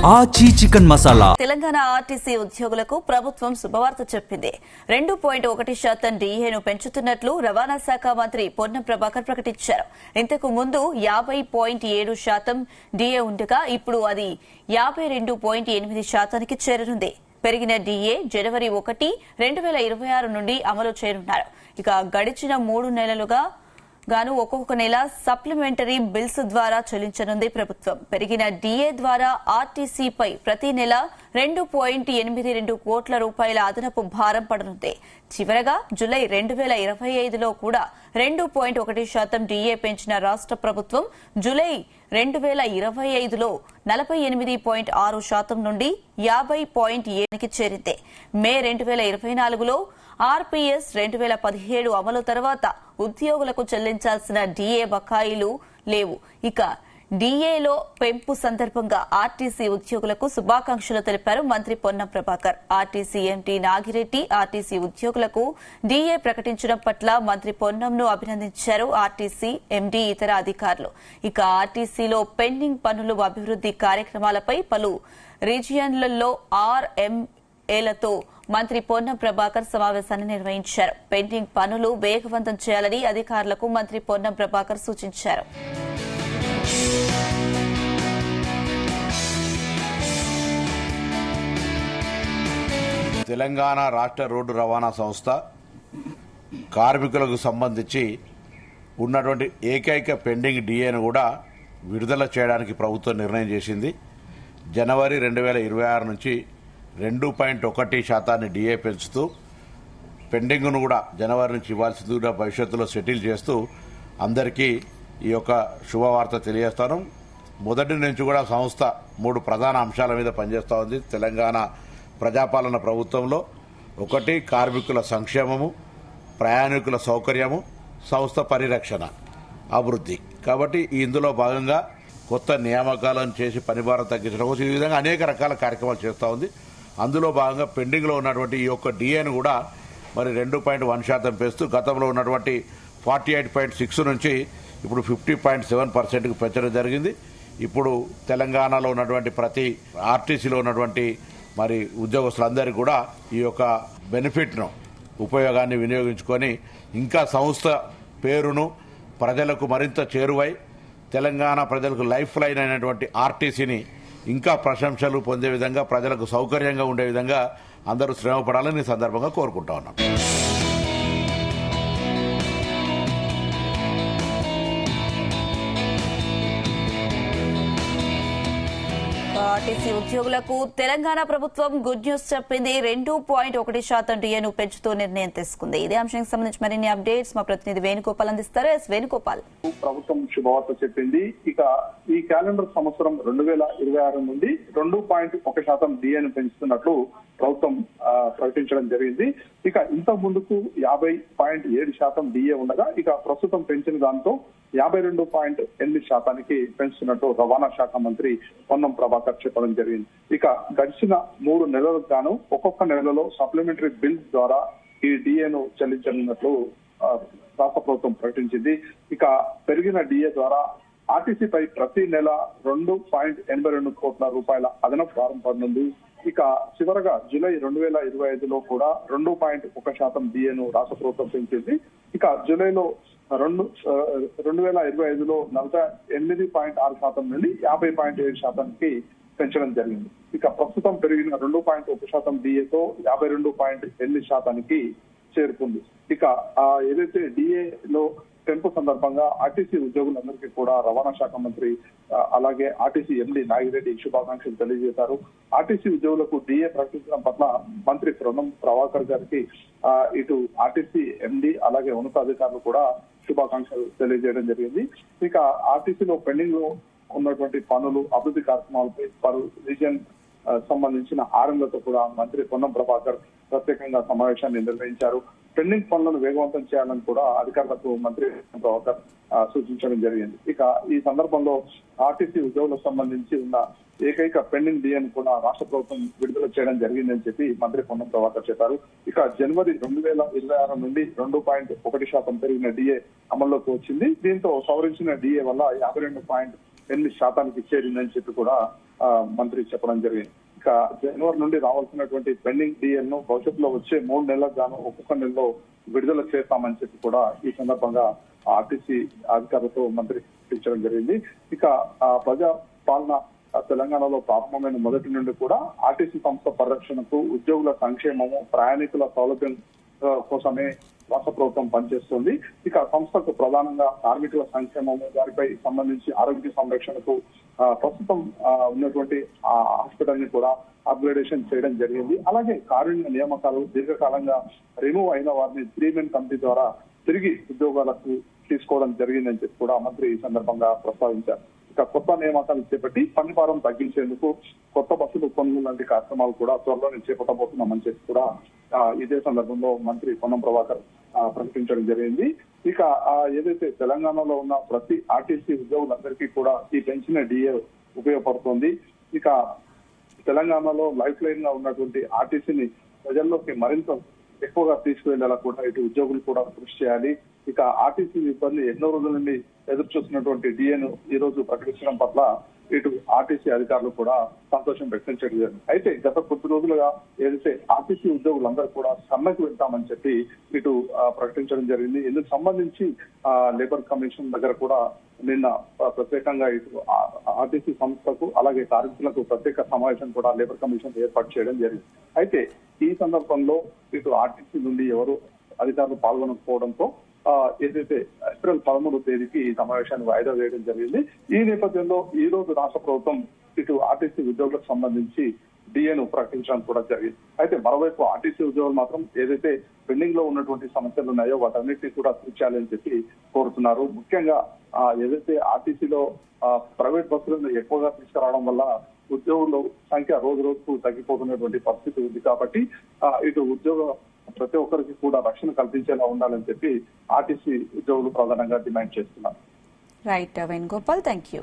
ఆచి chicken masala. Telangana RTC ఉద్యోగులకు ప్రభుత్వం శుభవార్త చెప్పింది. 2.1% డీఏను పెంచుతున్నట్లు రవాణా శాఖ మంత్రి పొన్నం ప్రభాకర్ ప్రకటించారు. ఇంతకు ముందు 50.7% డీఏ ఉండగా ఇప్పుడు అది 52.8% చేరనుంది. పెరిగిన డీఏ జనవరి 1, 2026 నుండి అమలు చేయనున్నారు. ఇక గడిచిన 3 నెలలుగా గాను ఒక్కొక్క నెల సప్లిమెంటరీ బిల్స్ ద్వారా చెల్లించనుంది ప్రభుత్వం. పెరిగిన డీఏ ద్వారా ఆర్టీసీపై ప్రతి నెల 2.82 కోట్ల రూపాయల అదనపు భారం పడనుంది. చివరగా జూలై 2025లో కూడా 2.1% డీఏ పెంచిన రాష్ట్ర ప్రభుత్వం జూలై 2025లో 48.6% నుండి 50.7కి చేరింది. మే 2024లో ఆర్పీఎస్ 2017 అమలు తర్వాత ఉద్యోగులకు చెల్లించాల్సిన డీఏ బకాయిలు లేవు. ఇక డీఏలో పెంపు సందర్భంగా ఆర్టీసీ ఉద్యోగులకు శుభాకాంక్షలు తెలిపారు మంత్రి Ponnam Prabhakar. RTC MD Nagireddy RTC ఉద్యోగులకు డీఏ ప్రకటించడం పట్ల మంత్రి పొన్నంను అభినందించారు ఆర్టీసీ ఎండీ ఇతర అధికారులు. ఇక ఆర్టీసీలో పెండింగ్ పనులు అభివృద్ది కార్యక్రమాలపై పలు రీజియన్లలో ఆర్ఎంఏలతో మంత్రి పొన్నం ప్రభాకర్ సమావేశాన్ని నిర్వహించారు. పెండింగ్ పనులు వేగవంతం చేయాలని అధికారులకు మంత్రి పొన్నం ప్రభాకర్ సూచించారు. తెలంగాణ రాష్ట్ర రోడ్డు రవాణా సంస్థ కార్మికులకు సంబంధించి ఉన్నటువంటి ఏకైక పెండింగ్ డీఏను కూడా విడుదల చేయడానికి ప్రభుత్వం నిర్ణయం చేసింది. జనవరి 2026 నుంచి 2.1% డీఏ పెంచుతూ పెండింగ్ను కూడా జనవరి నుంచి ఇవ్వాల్సింది కూడా భవిష్యత్తులో సెటిల్ చేస్తూ అందరికీ ఈ యొక్క శుభవార్త తెలియజేస్తాను. మొదటి నుంచి కూడా సంస్థ 3 ప్రధాన అంశాల మీద పనిచేస్తూ ఉంది. తెలంగాణ ప్రజాపాలన ప్రభుత్వంలో 1 కార్మికుల సంక్షేమము, ప్రయాణికుల సౌకర్యము, సంస్థ పరిరక్షణ, అభివృద్ధి. కాబట్టి ఇందులో భాగంగా కొత్త నియామకాలను చేసి పనిభారం తగ్గించడం కోసం ఈ విధంగా అనేక రకాల కార్యక్రమాలు చేస్తూ ఉంది. అందులో భాగంగా పెండింగ్లో ఉన్నటువంటి ఈ యొక్క డీఏను కూడా మరి 2.1% పెంచుతూ గతంలో ఉన్నటువంటి 48.6 నుంచి ఇప్పుడు 50.7%కు పెంచడం జరిగింది. ఇప్పుడు తెలంగాణలో ఉన్నటువంటి ప్రతి ఆర్టీసీలో ఉన్నటువంటి మరి ఉద్యోగస్తులందరికీ కూడా ఈ యొక్క బెనిఫిట్ను ఉపయోగాన్ని వినియోగించుకొని ఇంకా సంస్థ పేరును ప్రజలకు మరింత చేరువై తెలంగాణ ప్రజలకు లైఫ్ లైన్ అయినటువంటి ఆర్టీసీని ఇంకా ప్రశంసలు పొందే విధంగా ప్రజలకు సౌకర్యంగా ఉండే విధంగా అందరూ శ్రమపడాలని ఈ సందర్భంగా కోరుకుంటా ఉన్నాం. ఆర్టీసీ ఉద్యోగులకు తెలంగాణ ప్రభుత్వం గుడ్ న్యూస్ చెప్పింది. 2.1% డీఏను పెంచుతూ నిర్ణయం తీసుకుంది. ఇదే అంశానికి సంబంధించి మరిన్ని అప్డేట్స్ మా ప్రతినిధి వేణుగోపాల్ అందిస్తారు. వేణుగోపాల్, ప్రభుత్వం శుభవార్త చెప్పింది. ఇక ఈ క్యాలెండర్ సంవత్సరం 2026 నుండి 2.1% డీఏను పెంచుతున్నట్లు ప్రభుత్వం ప్రకటించడం జరిగింది. ఇక ఇంత ముందుకు 50.7% డీఏ ఉండగా ఇక ప్రస్తుతం పెంచిన దాంతో 52.8%కి పెంచుతున్నట్టు రవాణా శాఖ మంత్రి పొన్నం ప్రభాకర్ చెప్పడం జరిగింది. ఇక గడిచిన 3 నెలలకు గాను ఒక్కొక్క నెలలో సప్లిమెంటరీ బిల్స్ ద్వారా ఈ డీఏను చెల్లించనున్నట్లు రాష్ట్ర ప్రభుత్వం ప్రకటించింది. ఇక పెరిగిన డీఏ ద్వారా ఆర్టీసీపై ప్రతి నెల 2.82 కోట్ల రూపాయల అదనపు భారం పడనుంది. ఇక చివరగా జూలై 2025లో కూడా 2.1% డీఏను రాష్ట్ర ప్రభుత్వం పెంచింది. ఇక జూలైలో 2025లో 48.6% నుండి 50.7%కి పెంచడం జరిగింది. ఇక ప్రస్తుతం పెరిగిన 2.1% డీఏతో 52.8%కి చేరుకుంది. ఇక ఏదైతే డీఏలో పెంపు సందర్భంగా ఆర్టీసీ ఉద్యోగులందరికీ కూడా రవాణా శాఖ మంత్రి అలాగే ఆర్టీసీ ఎండీ నాగిరెడ్డి శుభాకాంక్షలు తెలియజేశారు. ఆర్టీసీ ఉద్యోగులకు డీఏ ప్రకటించడం పట్ల మంత్రి పొన్నం ప్రభాకర్ గారికి ఇటు ఆర్టీసీ ఎండీ అలాగే ఉన్నతాధికారులు కూడా శుభాకాంక్షలు తెలియజేయడం జరిగింది. ఇక ఆర్టీసీలో పెండింగ్ లో ఉన్నటువంటి పనులు, అభివృద్ధి కార్యక్రమాలపై పలు రీజియన్ సంబంధించిన ఆర్ఎంలతో కూడా మంత్రి పొన్నం ప్రభాకర్ ప్రత్యేకంగా సమావేశాన్ని నిర్వహించారు. పెండింగ్ పనులను వేగవంతం చేయాలని కూడా అధికారులకు మంత్రి ప్రభాకర్ సూచించడం జరిగింది. ఇక ఈ సందర్భంలో ఆర్టీసీ ఉద్యోగులకు సంబంధించి ఉన్న ఏకైక పెండింగ్ డీఏను కూడా రాష్ట్ర ప్రభుత్వం విడుదల చేయడం జరిగిందని చెప్పి మంత్రి పొన్నం ప్రభాకర్ చెప్పారు. ఇక జనవరి 2026 నుండి 2.1% పెరిగిన డీఏ అమల్లోకి వచ్చింది. దీంతో సవరించిన డీఏ వల్ల 8% చేరిందని చెప్పి కూడా మంత్రి చెప్పడం జరిగింది. ఇక జనవరి నుండి రావాల్సినటువంటి పెండింగ్ డిఎల్ ను భవిష్యత్తులో వచ్చే 3 నెలలకు గాను ఒక్కొక్క నెలలో విడుదల చేస్తామని చెప్పి కూడా ఈ సందర్భంగా ఆర్టీసీ అధికారులతో మంత్రి ఇచ్చడం జరిగింది. ఇక ప్రజా పాలన తెలంగాణలో ప్రారంభమైన మొదటి నుండి కూడా ఆర్టీసీ సంస్థ పరిరక్షణకు, ఉద్యోగుల సంక్షేమము, ప్రయాణికుల సౌలభ్యం కోసమే రాష్ట్ర ప్రభుత్వం పనిచేస్తుంది. ఇక సంస్థకు ప్రధానంగా కార్మికుల సంక్షేమము, వారిపై సంబంధించి ఆరోగ్య సంరక్షణకు ప్రస్తుతం ఉన్నటువంటి హాస్పిటల్ ని కూడా అప్గ్రేడేషన్ చేయడం జరిగింది. అలాగే కారుణ్య నియామకాలు దీర్ఘకాలంగా రిమూవ్ అయిన వారిని 3-man కమిటీ ద్వారా తిరిగి ఉద్యోగాలకు తీసుకోవడం జరిగిందని చెప్పి కూడా మంత్రి ఈ సందర్భంగా ప్రస్తావించారు. ఇక కొత్త నియామకాలు చేపట్టి పని భారం తగ్గించేందుకు కొత్త బస్సులు కొనుగోలు లాంటి కార్యక్రమాలు కూడా త్వరలోనే చేపట్టబోతున్నామని చెప్పి కూడా ఇదే సందర్భంలో మంత్రి పొన్నం ప్రభాకర్ ప్రకటించడం జరిగింది. ఇక ఏదైతే తెలంగాణలో ఉన్న ప్రతి ఆర్టీసీ ఉద్యోగులందరికీ కూడా ఈ పెంచిన డిఏ ఉపయోగపడుతుంది. ఇక తెలంగాణలో లైఫ్ లైన్ గా ఉన్నటువంటి ఆర్టీసీని ప్రజల్లోకి మరింత ఎక్కువగా తీసుకువెళ్లేలా కూడా ఇటు ఉద్యోగులు కూడా కృషి చేయాలి. ఇక ఆర్టీసీ ఇబ్బంది ఎన్నో రోజుల నుండి ఎదురు చూస్తున్నటువంటి డిఏను ఈ రోజు ప్రకటించడం పట్ల ఇటు ఆర్టీసీ అధికారులు కూడా సంతోషం వ్యక్తం చేయడం. అయితే గత కొద్ది రోజులుగా ఏదైతే ఆర్టీసీ ఉద్యోగులందరూ కూడా సమ్మెకు వెళ్తామని చెప్పి ఇటు ప్రకటించడం జరిగింది. ఇందుకు సంబంధించి లేబర్ కమిషన్ దగ్గర కూడా నిన్న ప్రత్యేకంగా ఇటు ఆర్టీసీ సంస్థకు అలాగే కార్మికులకు ప్రత్యేక సమావేశం కూడా లేబర్ కమిషన్ ఏర్పాటు చేయడం జరిగింది. అయితే ఈ సందర్భంలో ఇటు ఆర్టీసీ నుండి ఎవరు అధికారులు పాల్గొనకపోవడంతో ఏదైతే ఏప్రిల్ 13వ తేదీకి ఈ సమావేశాన్ని వాయిదా వేయడం జరిగింది. ఈ నేపథ్యంలో ఈ రోజు రాష్ట్ర ప్రభుత్వం ఇటు ఆర్టీసీ ఉద్యోగులకు సంబంధించి డిఏను ప్రకటించడం కూడా జరిగింది. అయితే మరోవైపు ఆర్టీసీ ఉద్యోగులు మాత్రం ఏదైతే పెండింగ్ లో ఉన్నటువంటి సమస్యలు ఉన్నాయో వాటన్నిటినీ కూడా తీర్చాలని చెప్పి కోరుతున్నారు. ముఖ్యంగా ఏదైతే ఆర్టీసీలో ప్రైవేట్ బస్సులను ఎక్కువగా తీసుకురావడం వల్ల ఉద్యోగుల సంఖ్య రోజు రోజుకు తగ్గిపోతున్నటువంటి పరిస్థితి ఉంది. కాబట్టి ఇటు ఉద్యోగ ప్రతి ఒక్కరికి కూడా రక్షణ కల్పించేలా ఉండాలని చెప్పి ఆర్టీసీ ఉద్యోగులు ప్రధానంగా డిమాండ్ చేస్తున్నారు. Right Venugopal, thank you.